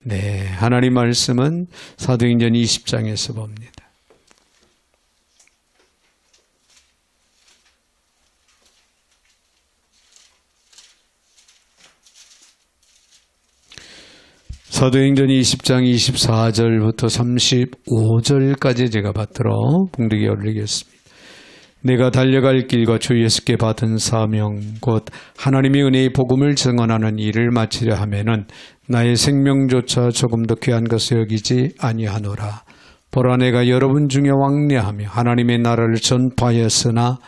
네, 하나님 말씀은 사도행전 20장에서 봅니다. 사도행전 20장 24절부터 35절까지 제가 받들어 봉독에 올리겠습니다. 내가 달려갈 길과 주 예수께 받은 사명 곧 하나님의 은혜의 복음을 증언하는 일을 마치려 하면은 나의 생명조차 조금 더 귀한 것을 여기지 아니하노라. 보라 내가 여러분 중에 왕래하며 하나님의 나라를 전파하였으나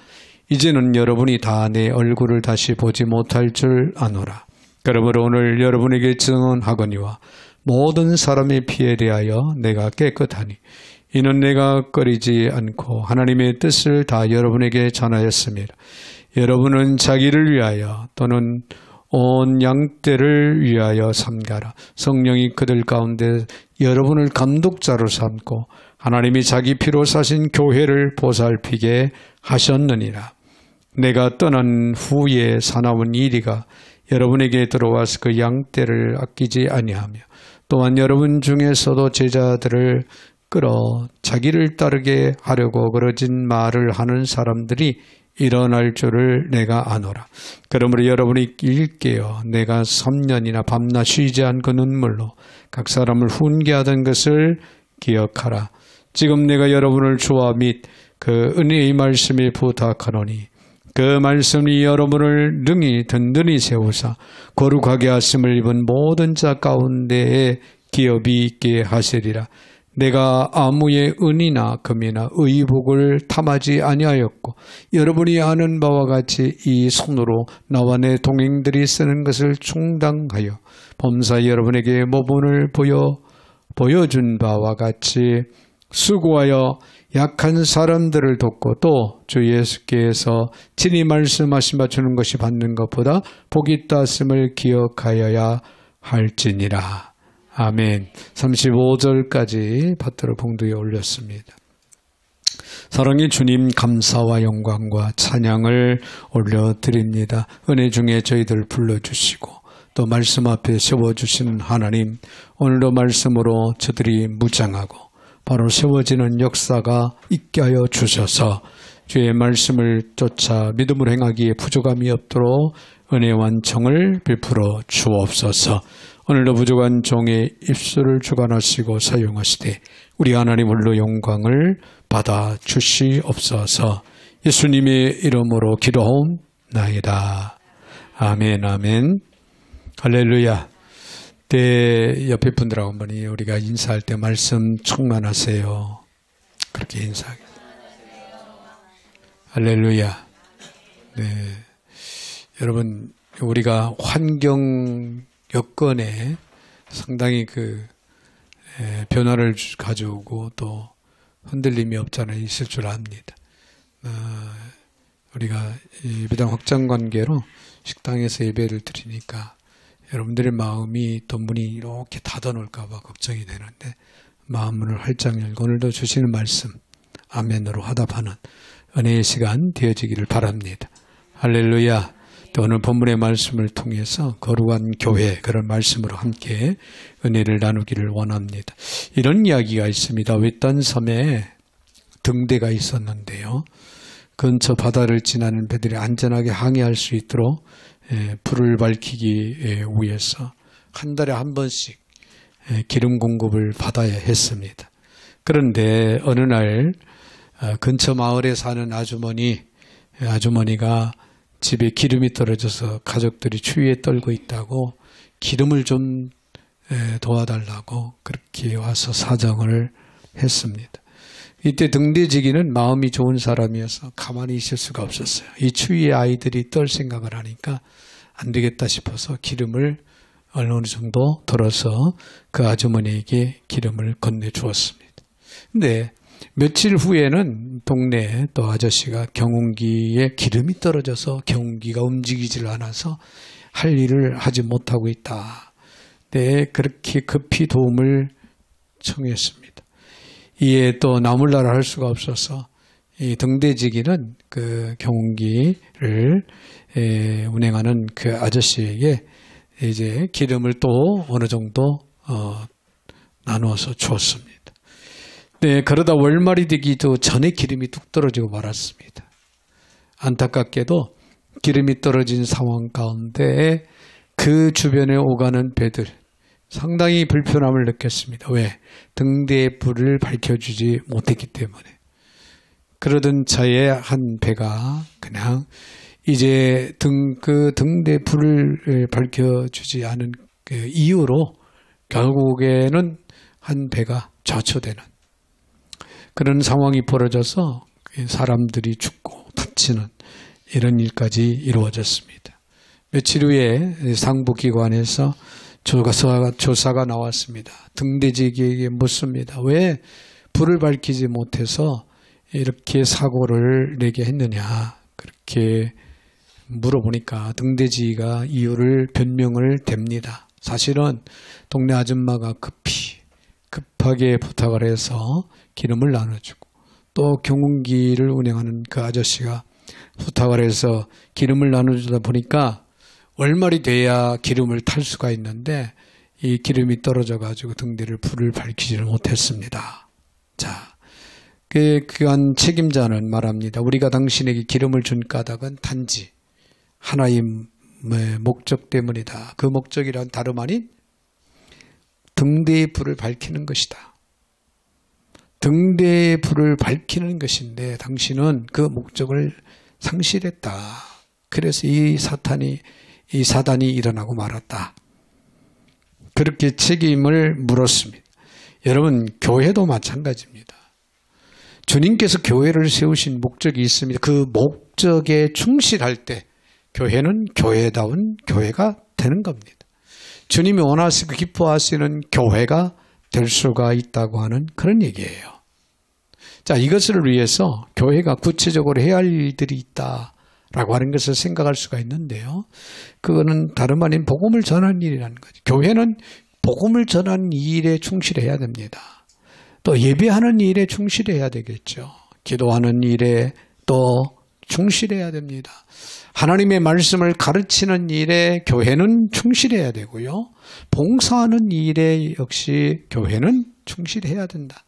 이제는 여러분이 다 내 얼굴을 다시 보지 못할 줄 아노라. 그러므로 오늘 여러분에게 증언하거니와 모든 사람의 피에 대하여 내가 깨끗하니 이는 내가 꺼리지 않고 하나님의 뜻을 다 여러분에게 전하였습니다. 여러분은 자기를 위하여 또는 온 양떼를 위하여 삼가라. 성령이 그들 가운데 여러분을 감독자로 삼고 하나님이 자기 피로 사신 교회를 보살피게 하셨느니라. 내가 떠난 후에 사나운 이리가 여러분에게 들어와서 그 양떼를 아끼지 아니하며 또한 여러분 중에서도 제자들을 끌어 자기를 따르게 하려고 그러진 말을 하는 사람들이 일어날 줄을 내가 아노라. 그러므로 여러분이 일깨어 내가 3년이나 밤낮 쉬지 않고 눈물로 각 사람을 훈계하던 것을 기억하라. 지금 내가 여러분을 주와 및 그 은혜의 말씀에 부탁하노니 그 말씀이 여러분을 능히 든든히 세우사 거룩하게 하심을 입은 모든 자 가운데에 기업이 있게 하시리라. 내가 아무의 은이나 금이나 의복을 탐하지 아니하였고 여러분이 아는 바와 같이 이 손으로 나와 내 동행들이 쓰는 것을 충당하여 범사 여러분에게 모본을 보여준 바와 같이 수고하여 약한 사람들을 돕고 또 주 예수께서 친히 말씀하신 바 주는 것이 받는 것보다 복이 있다심을 기억하여야 할지니라. 아멘. 35절까지 받들어 봉독에 올렸습니다. 사랑의 주님, 감사와 영광과 찬양을 올려드립니다. 은혜 중에 저희들 불러주시고 또 말씀 앞에 세워주시는 하나님, 오늘도 말씀으로 저들이 무장하고 바로 세워지는 역사가 있게 하여 주셔서 주의 말씀을 쫓아 믿음으로 행하기에 부족함이 없도록 은혜 완청을 베풀어 주옵소서. 오늘도 부족한 종의 입술을 주관하시고 사용하시되 우리 하나님 홀로 영광을 받아 주시옵소서. 예수님의 이름으로 기도하옵나이다. 아멘, 아멘. 할렐루야. 때 옆에 분들하고 한번 우리가 인사할 때 말씀 충만하세요. 그렇게 인사하겠습니다. 할렐루야. 네. 여러분, 우리가 환경 여건에 상당히 변화를 가져오고 또 흔들림이 없잖아요. 있을 줄 압니다. 우리가 예배당 확장 관계로 식당에서 예배를 드리니까 여러분들의 마음이 또 문이 이렇게 닫아놓을까 봐 걱정이 되는데 마음문을 활짝 열고 오늘도 주시는 말씀 아멘으로 화답하는 은혜의 시간 되어지기를 바랍니다. 할렐루야. 또 오늘 본문의 말씀을 통해서 거룩한 교회 그런 말씀으로 함께 은혜를 나누기를 원합니다. 이런 이야기가 있습니다. 외딴 섬에 등대가 있었는데요. 근처 바다를 지나는 배들이 안전하게 항해할 수 있도록 불을 밝히기 위해서 한 달에 한 번씩 기름 공급을 받아야 했습니다. 그런데 어느 날 근처 마을에 사는 아주머니가 집에 기름이 떨어져서 가족들이 추위에 떨고 있다고 기름을 좀 도와달라고 그렇게 와서 사정을 했습니다. 이때 등대지기는 마음이 좋은 사람이어서 가만히 있을 수가 없었어요. 이 추위에 아이들이 떨 생각을 하니까 안 되겠다 싶어서 기름을 어느 정도 덜어서 그 아주머니에게 기름을 건네주었습니다. 근데 며칠 후에는 동네에 또 아저씨가 경운기에 기름이 떨어져서 경운기가 움직이질 않아서 할 일을 하지 못하고 있다. 네, 그렇게 급히 도움을 청했습니다. 이에 또 나몰라라 할 수가 없어서 이 등대지기는 그 경운기를 운행하는 그 아저씨에게 이제 기름을 또 어느 정도 나누어서 주었습니다. 네, 그러다 월말이 되기도 전에 기름이 뚝 떨어지고 말았습니다. 안타깝게도 기름이 떨어진 상황 가운데 그 주변에 오가는 배들 상당히 불편함을 느꼈습니다. 왜? 등대에 불을 밝혀주지 못했기 때문에. 그러던 차에 한 배가 그냥 이제 그 등대 불을 밝혀주지 않은 그 이유로 결국에는 한 배가 좌초되는 그런 상황이 벌어져서 사람들이 죽고 다치는 이런 일까지 이루어졌습니다. 며칠 후에 상부기관에서 조사가 나왔습니다. 등대지기에게 묻습니다. 왜 불을 밝히지 못해서 이렇게 사고를 내게 했느냐. 그렇게 물어보니까 등대지가 이유를 변명을 댑니다. 사실은 동네 아줌마가 급하게 부탁을 해서 기름을 나눠주고 또 경운기를 운행하는 그 아저씨가 부탁을 해서 기름을 나눠주다 보니까 월말이 돼야 기름을 탈 수가 있는데 이 기름이 떨어져 가지고 등대를 불을 밝히지를 못했습니다. 자, 그한 책임자는 말합니다. 우리가 당신에게 기름을 준 까닭은 단지 하나의 목적 때문이다. 그 목적이란 다름 아닌 등대의 불을 밝히는 것이다. 등대의 불을 밝히는 것인데 당신은 그 목적을 상실했다. 그래서 이 사단이 일어나고 말았다. 그렇게 책임을 물었습니다. 여러분, 교회도 마찬가지입니다. 주님께서 교회를 세우신 목적이 있습니다. 그 목적에 충실할 때 교회는 교회다운 교회가 되는 겁니다. 주님이 원하시고 기뻐하시는 교회가 될 수가 있다고 하는 그런 얘기예요. 자, 이것을 위해서 교회가 구체적으로 해야 할 일들이 있다라고 하는 것을 생각할 수가 있는데요. 그거는 다름 아닌 복음을 전하는 일이라는 거죠. 교회는 복음을 전하는 일에 충실해야 됩니다. 또 예배하는 일에 충실해야 되겠죠. 기도하는 일에 또 충실해야 됩니다. 하나님의 말씀을 가르치는 일에 교회는 충실해야 되고요. 봉사하는 일에 역시 교회는 충실해야 된다.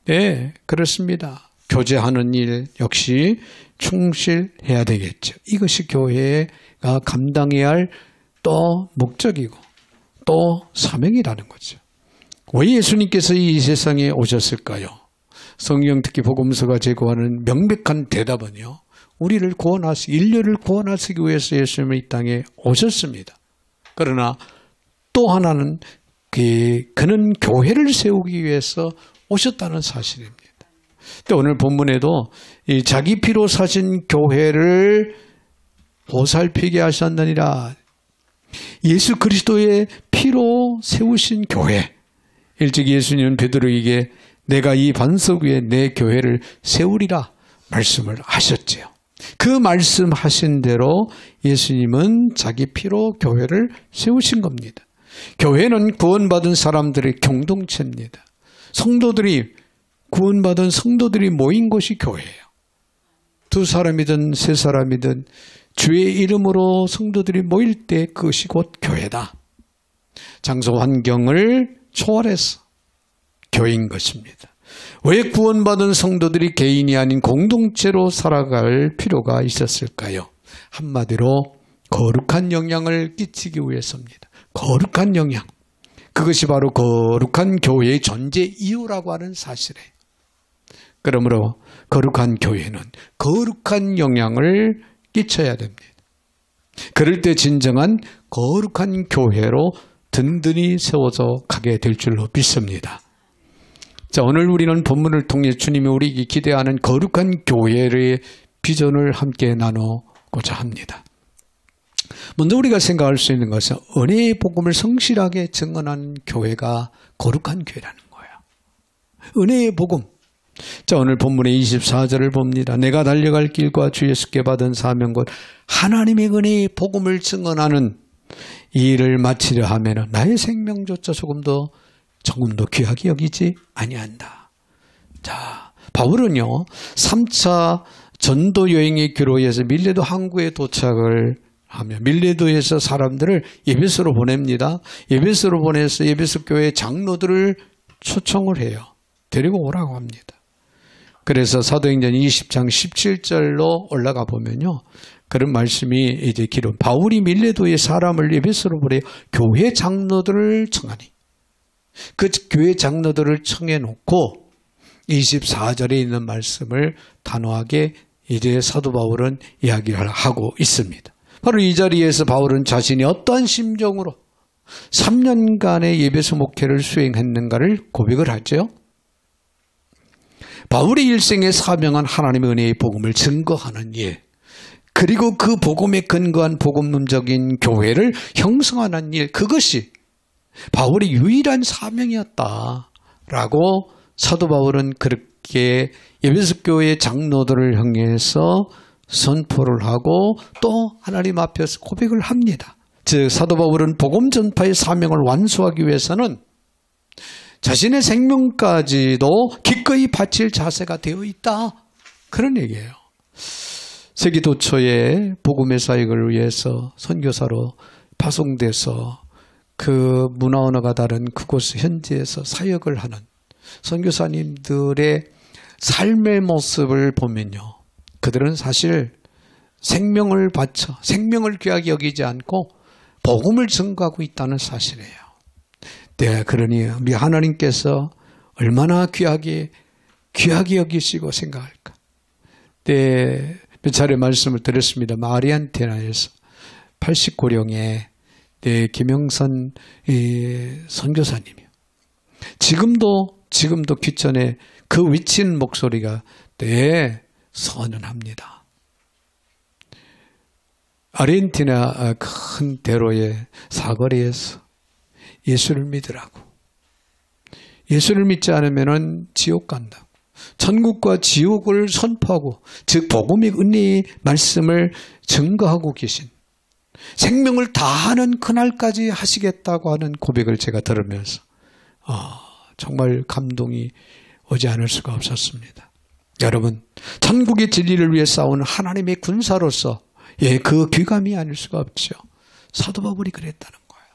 네, 그렇습니다. 교제하는 일 역시 충실해야 되겠죠. 이것이 교회가 감당해야 할 또 목적이고 또 사명이라는 거죠. 왜 예수님께서 이 세상에 오셨을까요? 성경 특히 복음서가 제공하는 명백한 대답은요. 우리를 인류를 구원하시기 위해서 예수님이 이 땅에 오셨습니다. 그러나 또 하나는 그는 교회를 세우기 위해서 오셨다는 사실입니다. 오늘 본문에도 이 자기 피로 사신 교회를 보살피게 하셨느니라. 예수 그리스도의 피로 세우신 교회. 일찍 예수님은 베드로에게 내가 이 반석 위에 내 교회를 세우리라 말씀을 하셨지요. 그 말씀하신 대로 예수님은 자기 피로 교회를 세우신 겁니다. 교회는 구원받은 사람들의 공동체입니다. 구원받은 성도들이 모인 곳이 교회예요. 2사람이든 3사람이든 주의 이름으로 성도들이 모일 때 그것이 곧 교회다. 장소 환경을 초월해서 교회인 것입니다. 왜 구원받은 성도들이 개인이 아닌 공동체로 살아갈 필요가 있었을까요? 한마디로 거룩한 영향을 끼치기 위해서입니다. 거룩한 영향. 그것이 바로 거룩한 교회의 존재 이유라고 하는 사실이에요. 그러므로 거룩한 교회는 거룩한 영향을 끼쳐야 됩니다. 그럴 때 진정한 거룩한 교회로 든든히 세워져 가게 될 줄로 믿습니다. 자, 오늘 우리는 본문을 통해 주님이 우리에게 기대하는 거룩한 교회의 비전을 함께 나누고자 합니다. 먼저 우리가 생각할 수 있는 것은 은혜의 복음을 성실하게 증언하는 교회가 거룩한 교회라는 거예요. 은혜의 복음. 자, 오늘 본문의 24절을 봅니다. 내가 달려갈 길과 주 예수께 받은 사명과 하나님의 은혜의 복음을 증언하는 이 일을 마치려 하면 나의 생명조차 조금도 귀하게 여기지 아니한다. 자, 바울은요 3차 전도 여행의 기로에서 밀레도 항구에 도착을 하며 밀레도에서 사람들을 에베소로 보냅니다. 에베소로 보내서 에베소 교회 장로들을 초청을 해요. 데리고 오라고 합니다. 그래서 사도행전 20장 17절로 올라가 보면요. 그런 말씀이 이제 기록. 바울이 밀레도의 사람을 에베소로 보내 교회 장로들을 청하니. 그 교회 장로들을 청해 놓고 24절에 있는 말씀을 단호하게 이제 사도 바울은 이야기를 하고 있습니다. 바로 이 자리에서 바울은 자신이 어떠한 심정으로 3년간의 에베소 목회를 수행했는가를 고백을 하죠. 바울의 일생의 사명은 하나님의 은혜의 복음을 증거하는 일, 그리고 그 복음에 근거한 복음론적인 교회를 형성하는 일, 그것이 바울의 유일한 사명이었다라고 사도 바울은 그렇게 에베소 교회 장로들을 향해서 선포를 하고 또 하나님 앞에서 고백을 합니다. 즉 사도 바울은 복음 전파의 사명을 완수하기 위해서는 자신의 생명까지도 기꺼이 바칠 자세가 되어 있다. 그런 얘기예요. 세기도 초에 복음의 사역을 위해서 선교사로 파송돼서 그 문화 언어가 다른 그곳 현지에서 사역을 하는 선교사님들의 삶의 모습을 보면요. 그들은 사실 생명을 바쳐 생명을 귀하게 여기지 않고 복음을 증거하고 있다는 사실이에요. 네, 그러니 우리 하나님께서 얼마나 귀하게 여기시고 생각할까. 네, 몇 차례 말씀을 드렸습니다. 아르헨티나에서 89령의 네, 김영선 선교사님이요. 지금도 귀천에 그 위친 목소리가 네, 선언합니다. 아르헨티나 큰 대로의 사거리에서 예수를 믿으라고. 예수를 믿지 않으면 지옥 간다고. 천국과 지옥을 선포하고 즉 복음의 은혜의 말씀을 증거하고 계신 생명을 다하는 그날까지 하시겠다고 하는 고백을 제가 들으면서 정말 감동이 오지 않을 수가 없었습니다. 여러분, 천국의 진리를 위해 싸우는 하나님의 군사로서 그 귀감이 아닐 수가 없죠. 사도 바울이 그랬다는 거예요.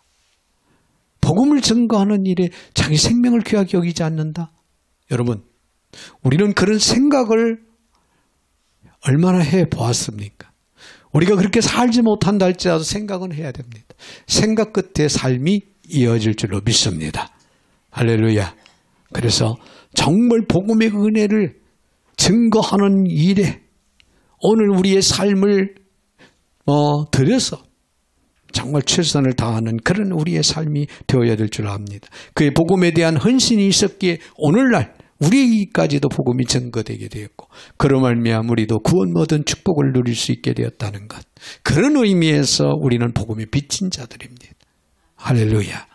복음을 증거하는 일에 자기 생명을 귀하게 여기지 않는다. 여러분, 우리는 그런 생각을 얼마나 해보았습니까? 우리가 그렇게 살지 못한다 할지라도 생각은 해야 됩니다. 생각 끝에 삶이 이어질 줄로 믿습니다. 할렐루야. 그래서 정말 복음의 은혜를 증거하는 일에 오늘 우리의 삶을 들여서 정말 최선을 다하는 그런 우리의 삶이 되어야 될 줄 압니다. 그의 복음에 대한 헌신이 있었기에 오늘날 우리에게까지도 복음이 증거되게 되었고 그로 말미암아 우리도 구원 모든 축복을 누릴 수 있게 되었다는 것. 그런 의미에서 우리는 복음의 빚진 자들입니다. 할렐루야.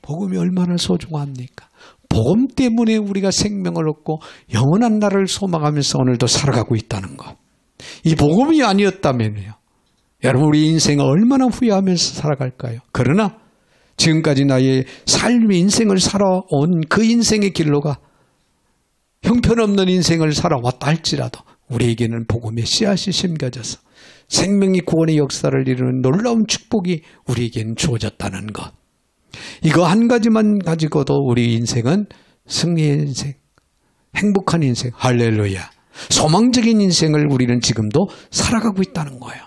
복음이 얼마나 소중합니까? 복음 때문에 우리가 생명을 얻고 영원한 날을 소망하면서 오늘도 살아가고 있다는 것. 이 복음이 아니었다면요. 여러분 우리 인생을 얼마나 후회하면서 살아갈까요? 그러나 지금까지 나의 삶의 인생을 살아온 그 인생의 길로가 형편없는 인생을 살아왔다 할지라도 우리에게는 복음의 씨앗이 심겨져서 생명이 구원의 역사를 이루는 놀라운 축복이 우리에게는 주어졌다는 것. 이거 한 가지만 가지고도 우리 인생은 승리의 인생, 행복한 인생, 할렐루야. 소망적인 인생을 우리는 지금도 살아가고 있다는 거예요.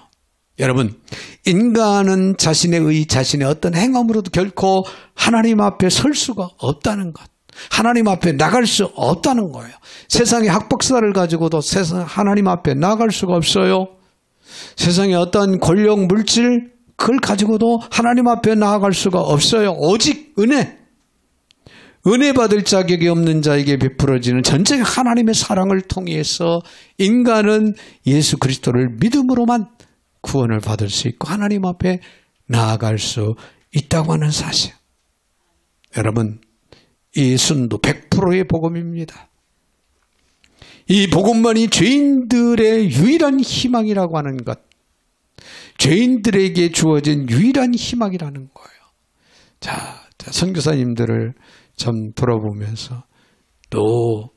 여러분, 인간은 자신의 의, 자신의 어떤 행함으로도 결코 하나님 앞에 설 수가 없다는 것. 하나님 앞에 나갈 수 없다는 거예요. 세상의 학박사를 가지고도 하나님 앞에 나갈 수가 없어요. 세상의 어떤 권력, 물질, 그걸 가지고도 하나님 앞에 나아갈 수가 없어요. 오직 은혜. 은혜 받을 자격이 없는 자에게 베풀어지는 전적인 하나님의 사랑을 통해서 인간은 예수 그리스도를 믿음으로만 구원을 받을 수 있고 하나님 앞에 나아갈 수 있다고 하는 사실. 여러분, 이 순도 100%의 복음입니다. 이 복음만이 죄인들의 유일한 희망이라고 하는 것. 죄인들에게 주어진 유일한 희망이라는 거예요. 자, 선교사님들을 좀 돌아보면서 또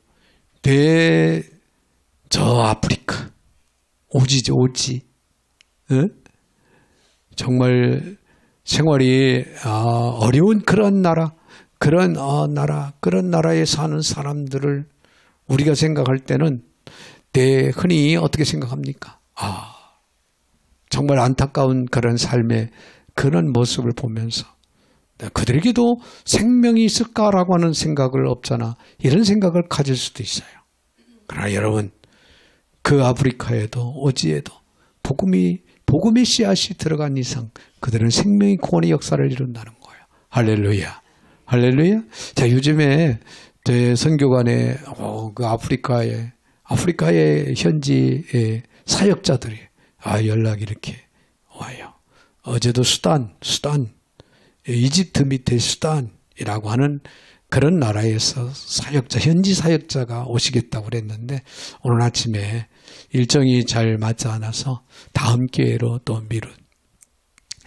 저 아프리카 오지 응? 정말 생활이 어려운 그런 나라, 그런 나라에 사는 사람들을 우리가 생각할 때는 흔히 어떻게 생각합니까? 정말 안타까운 그런 삶의 그런 모습을 보면서 그들에게도 생명이 있을까라고 하는 생각을 없잖아. 이런 생각을 가질 수도 있어요. 그러나 여러분, 그 아프리카에도 오지에도 복음의 씨앗이 들어간 이상 그들은 생명의 구원의 역사를 이룬다는 거예요. 할렐루야. 할렐루야. 자, 요즘에 제 선교관에 그 아프리카의 현지의 사역자들이 연락이 이렇게 와요. 어제도 수단, 이집트 밑에 수단이라고 하는 그런 나라에서 현지 사역자가 오시겠다고 그랬는데 오늘 아침에 일정이 잘 맞지 않아서 다음 기회로 또 미룬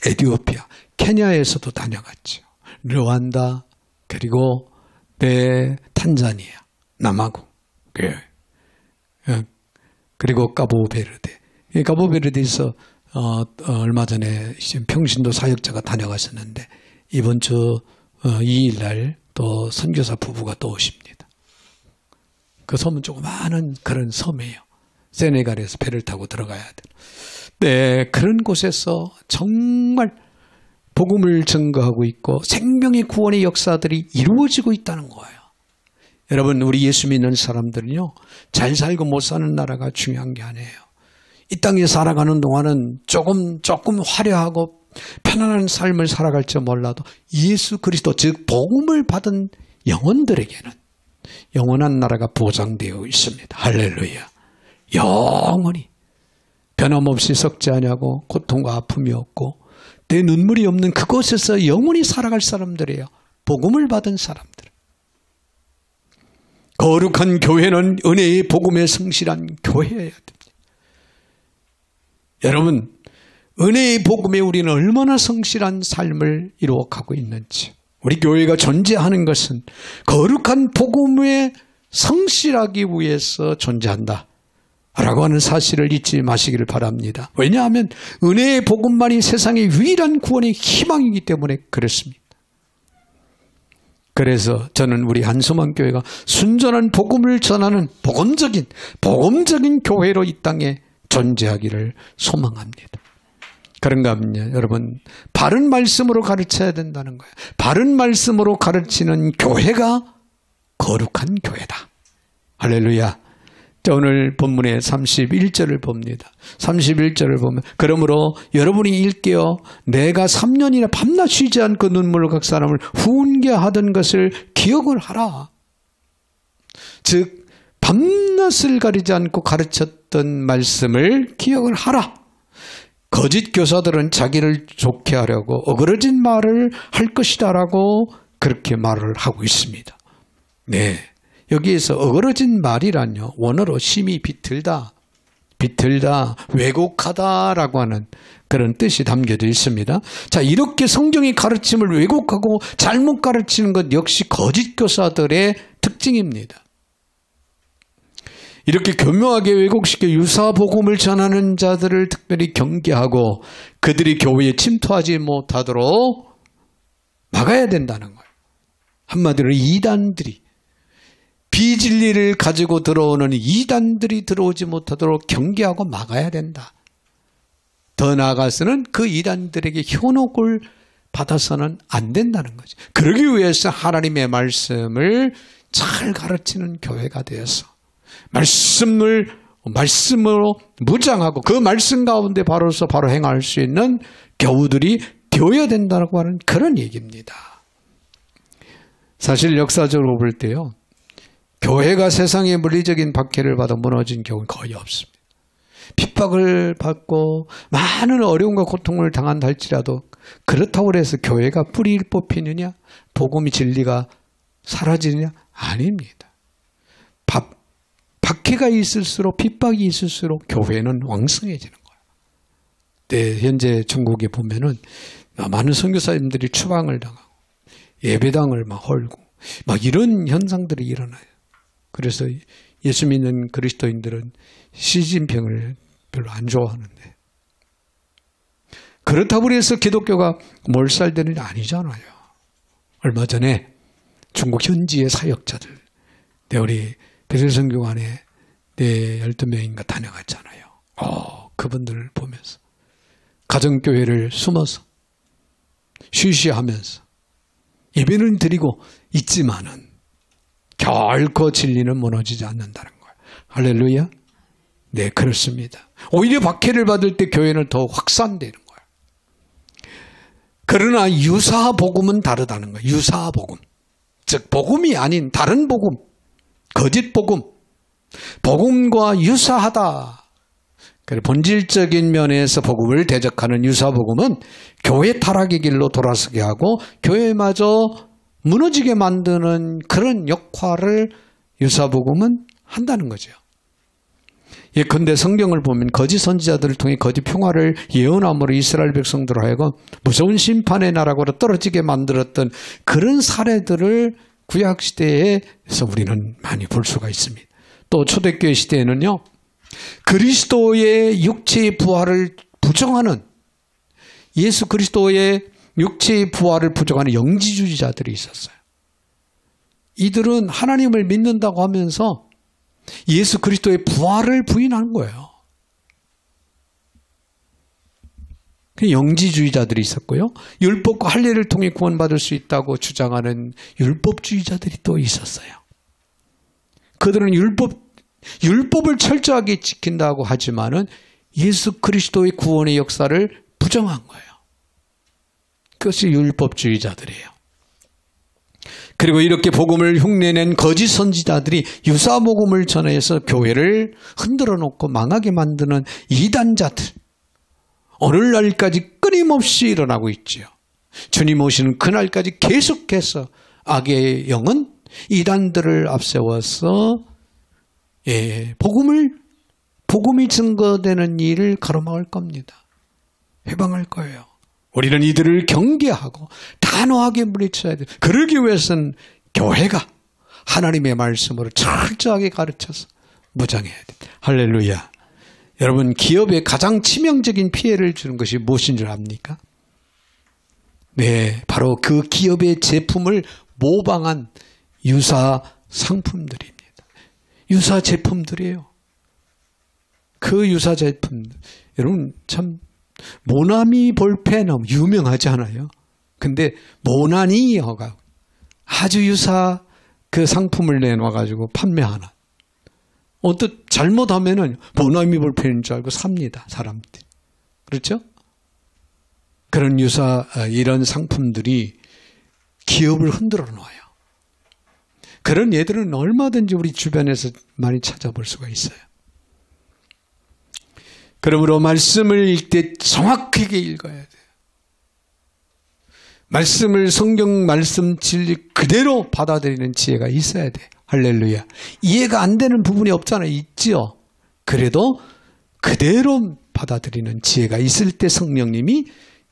에티오피아, 케냐에서도 다녀갔죠. 르완다, 그리고 탄자니아, 남아공, 그리고 카보베르데. 카보베르데에서 얼마 전에 평신도 사역자가 다녀갔었는데 이번 주 2일날 또 선교사 부부가 또 오십니다. 그 섬은 조그마한 그런 섬이에요. 세네갈에서 배를 타고 들어가야 돼. 그런 곳에서 정말 복음을 증거하고 있고 생명의 구원의 역사들이 이루어지고 있다는 거예요. 여러분, 우리 예수 믿는 사람들은요, 잘 살고 못 사는 나라가 중요한 게 아니에요. 이 땅에 살아가는 동안은 조금 화려하고 편안한 삶을 살아갈지 몰라도 예수 그리스도, 즉 복음을 받은 영혼들에게는 영원한 나라가 보장되어 있습니다. 할렐루야. 영원히 변함없이 썩지 아니하고 고통과 아픔이 없고 내 눈물이 없는 그곳에서 영원히 살아갈 사람들이에요. 복음을 받은 사람들. 거룩한 교회는 은혜의 복음에 성실한 교회여야 됩니다. 여러분, 은혜의 복음에 우리는 얼마나 성실한 삶을 이루어가고 있는지, 우리 교회가 존재하는 것은 거룩한 복음에 성실하기 위해서 존재한다 라고 하는 사실을 잊지 마시기를 바랍니다. 왜냐하면 은혜의 복음만이 세상의 유일한 구원의 희망이기 때문에 그렇습니다. 그래서 저는 우리 한소망교회가 순전한 복음을 전하는 복음적인 교회로 이 땅에 존재하기를 소망합니다. 그런가 하면요, 여러분, 바른 말씀으로 가르쳐야 된다는 거예요. 바른 말씀으로 가르치는 교회가 거룩한 교회다. 할렐루야. 자, 오늘 본문의 31절을 봅니다. 31절을 보면, 그러므로 여러분이 일깨어 내가 3년이나 밤낮 쉬지 않고 눈물로 각 사람을 훈계하던 것을 기억을 하라. 즉 밤낮을 가리지 않고 가르쳤던 말씀을 기억을 하라. 거짓 교사들은 자기를 좋게 하려고 어그러진 말을 할 것이다 라고 그렇게 말을 하고 있습니다. 네, 여기에서 어그러진 말이란요, 원어로 심히 비틀다, 왜곡하다라고 하는 그런 뜻이 담겨져 있습니다. 자, 이렇게 성경의 가르침을 왜곡하고 잘못 가르치는 것 역시 거짓 교사들의 특징입니다. 이렇게 교묘하게 왜곡시켜 유사 복음을 전하는 자들을 특별히 경계하고 그들이 교회에 침투하지 못하도록 막아야 된다는 거예요. 한마디로 이단들이, 비진리를 가지고 들어오는 이단들이 들어오지 못하도록 경계하고 막아야 된다. 더 나아가서는 그 이단들에게 현혹을 받아서는 안 된다는 거죠. 그러기 위해서 하나님의 말씀을 잘 가르치는 교회가 되어서 말씀으로 무장하고 그 말씀 가운데 바로 행할 수 있는 교우들이 되어야 된다고 하는 그런 얘기입니다. 사실 역사적으로 볼 때요, 교회가 세상의 물리적인 박해를 받아 무너진 경우는 거의 없습니다. 핍박을 받고 많은 어려움과 고통을 당한다 할지라도 그렇다고 해서 교회가 뿌리를 뽑히느냐, 복음의 진리가 사라지느냐? 아닙니다. 박해가 있을수록, 핍박이 있을수록 교회는 왕성해지는 거예요. 네, 현재 전국에 보면은 많은 선교사님들이 추방을 당하고 예배당을 막 헐고 막 이런 현상들이 일어나요. 그래서 예수 믿는 그리스도인들은 시진핑을 별로 안 좋아하는데, 그렇다고 해서 기독교가 몰살되는 게 아니잖아요. 얼마 전에 중국 현지의 사역자들, 우리 베들성교관에 12명인가 다녀갔잖아요. 그분들을 보면서 가정교회를 숨어서 쉬쉬하면서 예배는 드리고 있지만은 결코 진리는 무너지지 않는다는 거예요. 할렐루야. 네, 그렇습니다. 오히려 박해를 받을 때 교회는 더 확산되는 거예요. 그러나 유사복음은 다르다는 거예요. 유사복음. 즉 복음이 아닌 다른 복음, 거짓 복음, 복음과 유사하다. 본질적인 면에서 복음을 대적하는 유사복음은 교회 타락의 길로 돌아서게 하고 교회마저 무너지게 만드는 그런 역할을 유사복음은 한다는 거죠. 예컨대 성경을 보면 거짓 선지자들을 통해 거짓 평화를 예언함으로 이스라엘 백성들을 하여금 무서운 심판의 나라로 떨어지게 만들었던 그런 사례들을 구약시대에서 우리는 많이 볼 수가 있습니다. 또 초대교회 시대에는요, 그리스도의 육체의 부활을 부정하는, 예수 그리스도의 육체의 부활을 부정하는 영지주의자들이 있었어요. 이들은 하나님을 믿는다고 하면서 예수 그리스도의 부활을 부인하는 거예요. 영지주의자들이 있었고요. 율법과 할례를 통해 구원받을 수 있다고 주장하는 율법주의자들이 또 있었어요. 그들은 율법을 철저하게 지킨다고 하지만은 예수 그리스도의 구원의 역사를 부정한 거예요. 그것이 율법주의자들이에요. 그리고 이렇게 복음을 흉내낸 거짓 선지자들이 유사복음을 전해서 교회를 흔들어 놓고 망하게 만드는 이단자들, 오늘날까지 끊임없이 일어나고 있지요. 주님 오시는 그날까지 계속해서 악의 영은 이단들을 앞세워서 복음이 증거되는 일을 가로막을 겁니다. 해방할 거예요. 우리는 이들을 경계하고 단호하게 물리쳐야 돼요. 그러기 위해서는 교회가 하나님의 말씀으로 철저하게 가르쳐서 무장해야 돼요. 할렐루야. 여러분, 기업에 가장 치명적인 피해를 주는 것이 무엇인 줄 압니까? 네, 바로 그 기업의 제품을 모방한 유사 상품들입니다. 유사 제품들이에요. 그 유사 제품들. 여러분, 참 모나미 볼펜 유명하지 않아요? 근데 모나니어가 아주 유사 그 상품을 내놔가지고 판매하는. 잘못하면은 모나미 볼펜인 줄 알고 삽니다, 사람들이. 그렇죠? 그런 이런 상품들이 기업을 흔들어 놓아요. 그런 예들은 얼마든지 우리 주변에서 많이 찾아볼 수가 있어요. 그러므로 말씀을 읽을 때 정확하게 읽어야 돼요. 말씀을, 성경 말씀 진리 그대로 받아들이는 지혜가 있어야 돼요. 할렐루야. 이해가 안 되는 부분이 없잖아요. 있지요. 그래도 그대로 받아들이는 지혜가 있을 때 성령님이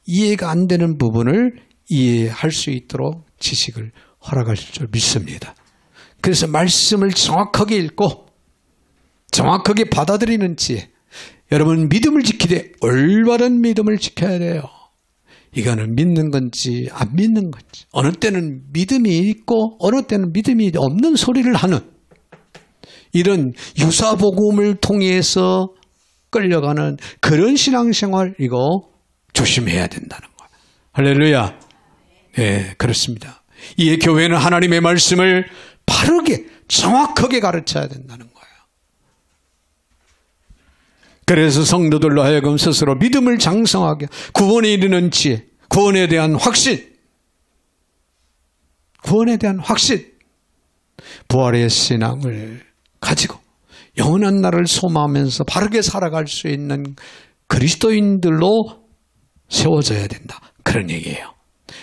이해가 안 되는 부분을 이해할 수 있도록 지식을 허락하실 줄 믿습니다. 그래서 말씀을 정확하게 읽고 정확하게 받아들이는 지혜. 여러분, 믿음을 지키되 올바른 믿음을 지켜야 돼요. 이거는 믿는 건지 안 믿는 건지, 어느 때는 믿음이 있고 어느 때는 믿음이 없는 소리를 하는 이런 유사복음을 통해서 끌려가는 그런 신앙생활, 이거 조심해야 된다는 거예요. 할렐루야. 네, 그렇습니다. 이에 교회는 하나님의 말씀을 바르게 정확하게 가르쳐야 된다는 거예요. 그래서 성도들로 하여금 스스로 믿음을 장성하게, 구원에 이르는 지혜, 구원에 대한 확신, 부활의 신앙을 가지고 영원한 날을 소망하면서 바르게 살아갈 수 있는 그리스도인들로 세워져야 된다. 그런 얘기예요.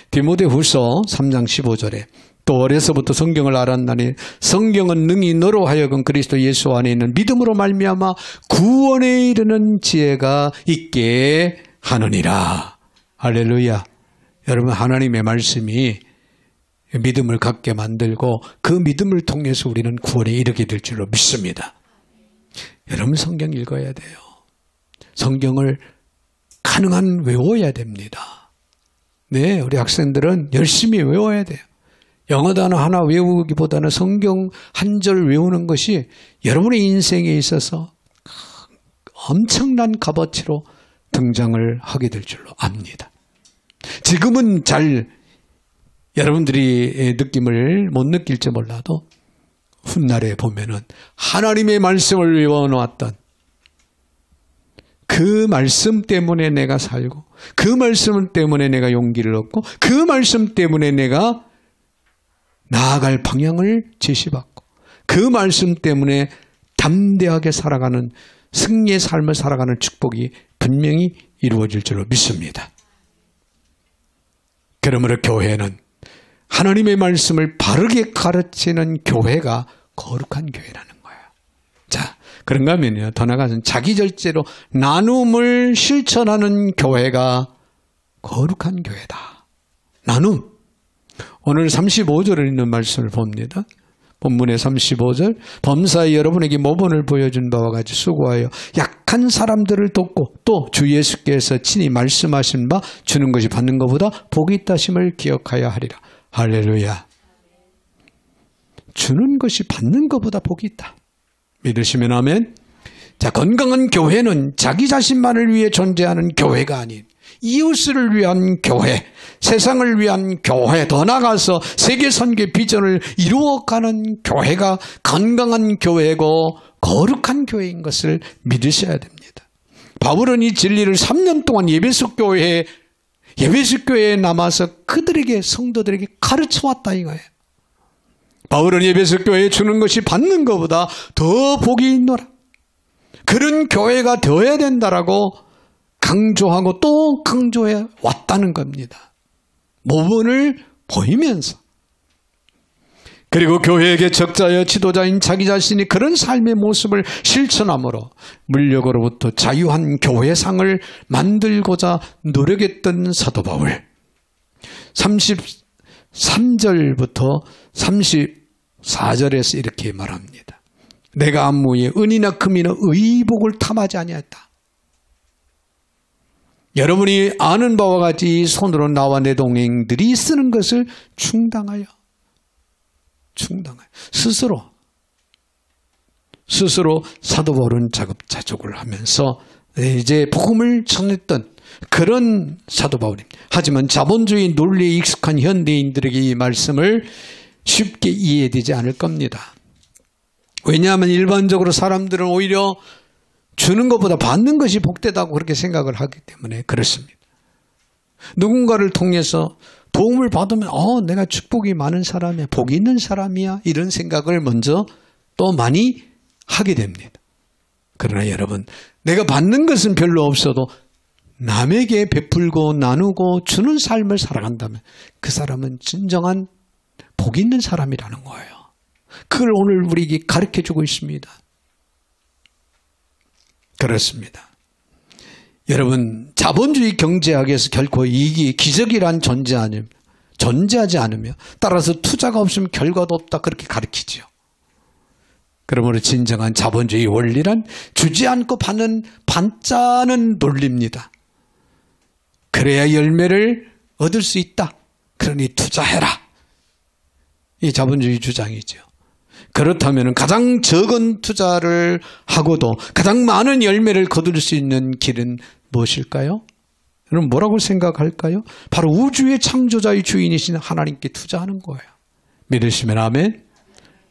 디모데후서 3장 15절에 또 어려서부터 성경을 알았나니 성경은 능히 너로 하여금 그리스도 예수 안에 있는 믿음으로 말미암아 구원에 이르는 지혜가 있게 하느니라. 할렐루야. 여러분, 하나님의 말씀이 믿음을 갖게 만들고 그 믿음을 통해서 우리는 구원에 이르게 될 줄로 믿습니다. 여러분, 성경 읽어야 돼요. 성경을 가능한 외워야 됩니다. 네, 우리 학생들은 열심히 외워야 돼요. 영어 단어 하나 외우기보다는 성경 한 절 외우는 것이 여러분의 인생에 있어서 엄청난 값어치로 등장을 하게 될 줄로 압니다. 지금은 잘 여러분들이 느낌을 못 느낄지 몰라도 훗날에 보면은 하나님의 말씀을 외워놓았던 그 말씀 때문에 내가 살고, 그 말씀 때문에 내가 용기를 얻고, 그 말씀 때문에 내가 나아갈 방향을 제시받고, 그 말씀 때문에 담대하게 살아가는 승리의 삶을 살아가는 축복이 분명히 이루어질 줄로 믿습니다. 그러므로 교회는 하나님의 말씀을 바르게 가르치는 교회가 거룩한 교회라는 거예요. 자, 그런가 하면요, 더 나아가서 자기 절제로 나눔을 실천하는 교회가 거룩한 교회다. 나눔. 오늘 35절에 있는 말씀을 봅니다. 본문의 35절. 범사에 여러분에게 모본을 보여준 바와 같이 수고하여 약한 사람들을 돕고 또 주 예수께서 친히 말씀하신 바 주는 것이 받는 것보다 복이 있다심을 기억하여 하리라. 할렐루야. 주는 것이 받는 것보다 복이 있다. 믿으시면 아멘. 자, 건강한 교회는 자기 자신만을 위해 존재하는 교회가 아닌 이웃을 위한 교회, 세상을 위한 교회, 더 나아가서 세계 선교 비전을 이루어가는 교회가 건강한 교회고 거룩한 교회인 것을 믿으셔야 됩니다. 바울은 이 진리를 3년 동안 예배소 교회에 남아서 그들에게, 성도들에게 가르쳐 왔다 이거예요. 바울은 예배소 교회에 주는 것이 받는 것보다 더 복이 있노라. 그런 교회가 되어야 된다라고 강조하고 또 강조해 왔다는 겁니다. 모본을 보이면서. 그리고 교회에게 적자여 지도자인 자기 자신이 그런 삶의 모습을 실천함으로 물력으로부터 자유한 교회상을 만들고자 노력했던 사도 바울. 33절부터 34절에서 이렇게 말합니다. 내가 안무에 은이나 금이나 의복을 탐하지 아니하였다. 여러분이 아는 바와 같이 손으로 나와 내 동행들이 쓰는 것을 충당하여 스스로 사도 바울은 자급자족을 하면서 이제 복음을 전했던 그런 사도 바울입니다. 하지만 자본주의 논리에 익숙한 현대인들에게 이 말씀을 쉽게 이해되지 않을 겁니다. 왜냐하면 일반적으로 사람들은 오히려 주는 것보다 받는 것이 복되다고 그렇게 생각을 하기 때문에 그렇습니다. 누군가를 통해서 도움을 받으면 내가 축복이 많은 사람이야, 복이 있는 사람이야, 이런 생각을 먼저 또 많이 하게 됩니다. 그러나 여러분, 내가 받는 것은 별로 없어도 남에게 베풀고 나누고 주는 삶을 살아간다면 그 사람은 진정한 복 있는 사람이라는 거예요. 그걸 오늘 우리에게 가르쳐주고 있습니다. 그렇습니다. 여러분, 자본주의 경제학에서 결코 이익이 기적이란 존재하지 않으며 따라서 투자가 없으면 결과도 없다 그렇게 가르치죠. 그러므로 진정한 자본주의 원리란 주지 않고 받는 반짜는 논리입니다. 그래야 열매를 얻을 수 있다. 그러니 투자해라. 이 자본주의 주장이죠. 그렇다면 가장 적은 투자를 하고도 가장 많은 열매를 거둘 수 있는 길은 무엇일까요? 여러분 뭐라고 생각할까요? 바로 우주의 창조자의 주인이신 하나님께 투자하는 거예요. 믿으시면 아멘.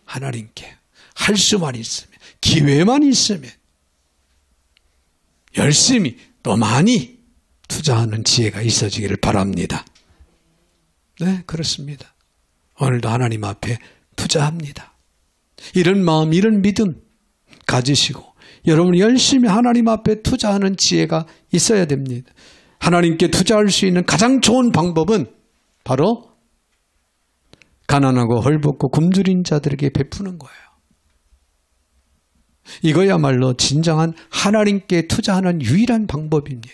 하나님께 할 수만 있으면, 기회만 있으면 열심히 또 많이 투자하는 지혜가 있어지기를 바랍니다. 네, 그렇습니다. 오늘도 하나님 앞에 투자합니다. 이런 마음, 이런 믿음 가지시고 여러분 열심히 하나님 앞에 투자하는 지혜가 있어야 됩니다. 하나님께 투자할 수 있는 가장 좋은 방법은 바로 가난하고 헐벗고 굶주린 자들에게 베푸는 거예요. 이거야말로 진정한 하나님께 투자하는 유일한 방법입니다.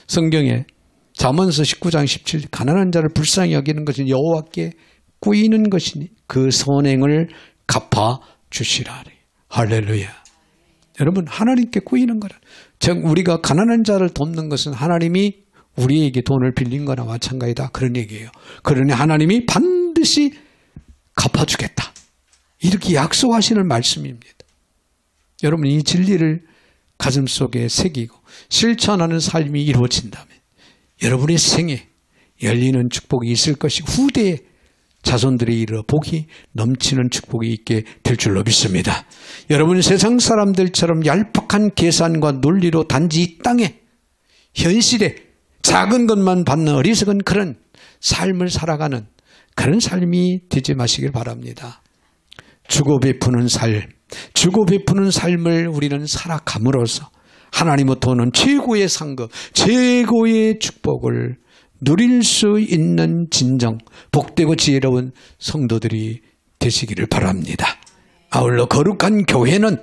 성경에 잠언서 19장 17절 가난한 자를 불쌍히 여기는 것은 여호와께 꾸이는 것이니 그 선행을 갚아 주시라니. 할렐루야. 여러분 하나님께 꾸이는 거라. 즉 우리가 가난한 자를 돕는 것은 하나님이 우리에게 돈을 빌린 거나 마찬가지다. 그런 얘기예요. 그러니 하나님이 반드시 갚아주겠다. 이렇게 약속하시는 말씀입니다. 여러분 이 진리를 가슴속에 새기고 실천하는 삶이 이루어진다면 여러분의 생에 열리는 축복이 있을 것이고 후대에 자손들이 이르러 복이 넘치는 축복이 있게 될 줄로 믿습니다. 여러분 세상 사람들처럼 얄팍한 계산과 논리로 단지 이 땅에 현실에 작은 것만 받는 어리석은 그런 삶을 살아가는 그런 삶이 되지 마시길 바랍니다. 주고 베푸는 삶, 주고 베푸는 삶을 우리는 살아감으로써 하나님으로부터 오는 최고의 상급, 최고의 축복을 누릴 수 있는 진정 복되고 지혜로운 성도들이 되시기를 바랍니다. 아울러 거룩한 교회는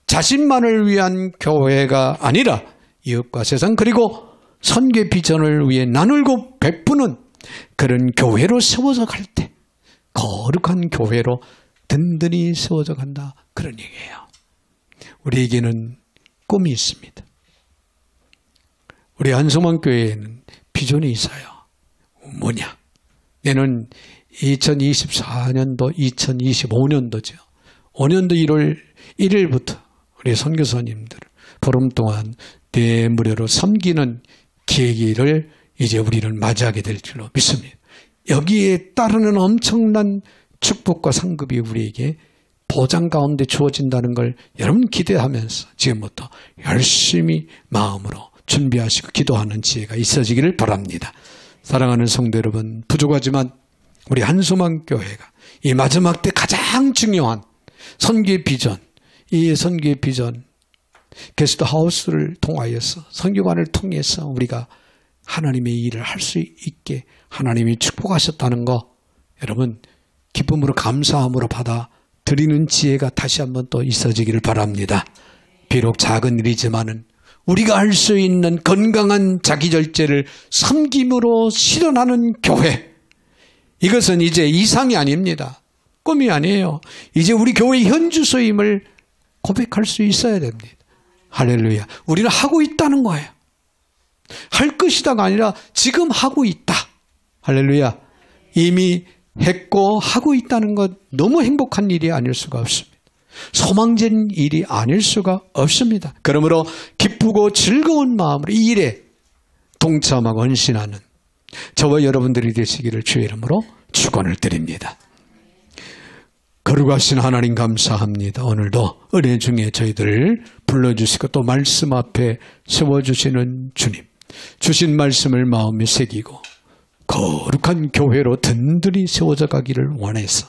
자신만을 위한 교회가 아니라 이웃과 세상 그리고 선교 비전을 위해 나누고 베푸는 그런 교회로 세워져 갈 때 거룩한 교회로 든든히 세워져 간다. 그런 얘기예요. 우리에게는 꿈이 있습니다. 우리 한성만 교회에는 비전이 있어요. 뭐냐? 얘는 2024년도, 2025년도죠. 5년도 1월 1일부터 우리 선교사님들 보름 동안 대무료로 섬기는 계기를 이제 우리는 맞이하게 될 줄로 믿습니다. 여기에 따르는 엄청난 축복과 상급이 우리에게 보장 가운데 주어진다는 걸 여러분 기대하면서 지금부터 열심히 마음으로 준비하시고 기도하는 지혜가 있어지기를 바랍니다. 사랑하는 성도 여러분, 부족하지만 우리 한소망 교회가 이 마지막 때 가장 중요한 선교의 비전, 이 선교의 비전 게스트하우스를 통하여서 선교관을 통해서 우리가 하나님의 일을 할 수 있게 하나님이 축복하셨다는 거 여러분 기쁨으로 감사함으로 받아들이는 지혜가 다시 한번 또 있어지기를 바랍니다. 비록 작은 일이지만은 우리가 할 수 있는 건강한 자기절제를 섬김으로 실현하는 교회, 이것은 이제 이상이 아닙니다. 꿈이 아니에요. 이제 우리 교회의 현주소임을 고백할 수 있어야 됩니다. 할렐루야. 우리는 하고 있다는 거예요. 할 것이다가 아니라 지금 하고 있다. 할렐루야. 이미 했고 하고 있다는 것 너무 행복한 일이 아닐 수가 없습니다. 소망진 일이 아닐 수가 없습니다. 그러므로 기쁘고 즐거운 마음으로 이 일에 동참하고 헌신하는 저와 여러분들이 되시기를 주의 이름으로 축원을 드립니다. 거룩하신 하나님 감사합니다. 오늘도 은혜 중에 저희들을 불러주시고 또 말씀 앞에 세워주시는 주님, 주신 말씀을 마음에 새기고 거룩한 교회로 든든히 세워져 가기를 원해서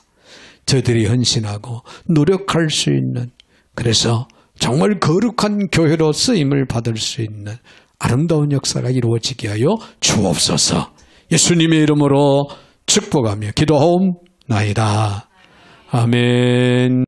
저희들이 헌신하고 노력할 수 있는, 그래서 정말 거룩한 교회로 쓰임을 받을 수 있는 아름다운 역사가 이루어지게 하여 주옵소서. 예수님의 이름으로 축복하며 기도하옵나이다. 아멘.